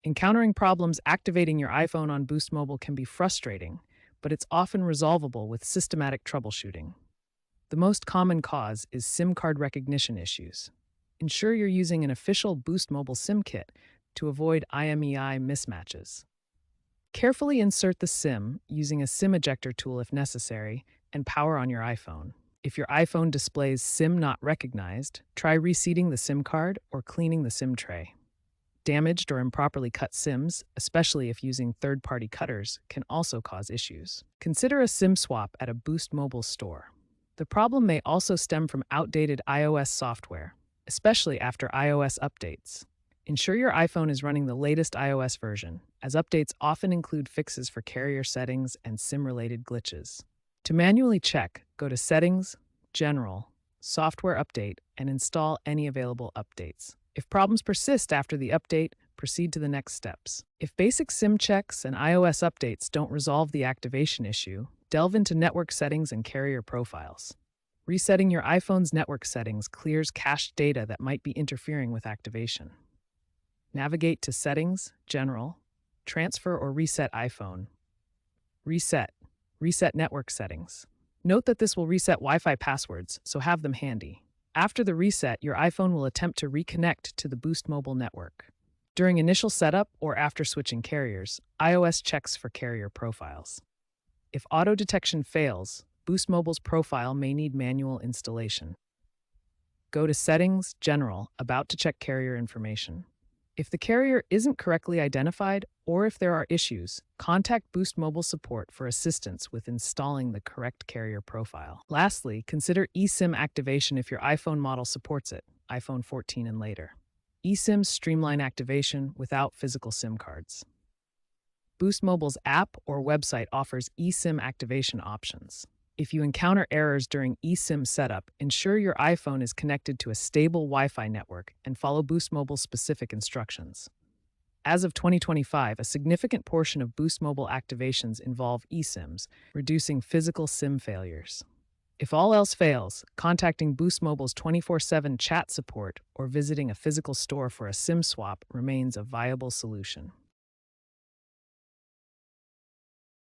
Encountering problems activating your iPhone on Boost Mobile can be frustrating, but it's often resolvable with systematic troubleshooting. The most common cause is SIM card recognition issues. Ensure you're using an official Boost Mobile SIM kit to avoid IMEI mismatches. Carefully insert the SIM using a SIM ejector tool if necessary and power on your iPhone. If your iPhone displays SIM not recognized, try reseating the SIM card or cleaning the SIM tray. Damaged or improperly cut SIMs, especially if using third-party cutters, can also cause issues. Consider a SIM swap at a Boost Mobile store. The problem may also stem from outdated iOS software, especially after iOS updates. Ensure your iPhone is running the latest iOS version, as updates often include fixes for carrier settings and SIM-related glitches. To manually check, go to Settings, General, Software Update, and install any available updates. If problems persist after the update, proceed to the next steps. If basic SIM checks and iOS updates don't resolve the activation issue, delve into network settings and carrier profiles. Resetting your iPhone's network settings clears cached data that might be interfering with activation. Navigate to Settings, General, Transfer or Reset iPhone. Reset network settings. Note that this will reset Wi-Fi passwords, so have them handy. After the reset, your iPhone will attempt to reconnect to the Boost Mobile network. During initial setup or after switching carriers, iOS checks for carrier profiles. If auto detection fails, Boost Mobile's profile may need manual installation. Go to Settings, General, About to check carrier information. If the carrier isn't correctly identified or if there are issues, contact Boost Mobile support for assistance with installing the correct carrier profile. Lastly, consider eSIM activation if your iPhone model supports it, iPhone 14 and later. eSIMs streamline activation without physical SIM cards. Boost Mobile's app or website offers eSIM activation options. If you encounter errors during eSIM setup, ensure your iPhone is connected to a stable Wi-Fi network and follow Boost Mobile's specific instructions. As of 2025, a significant portion of Boost Mobile activations involve eSIMs, reducing physical SIM failures. If all else fails, contacting Boost Mobile's 24/7 chat support or visiting a physical store for a SIM swap remains a viable solution.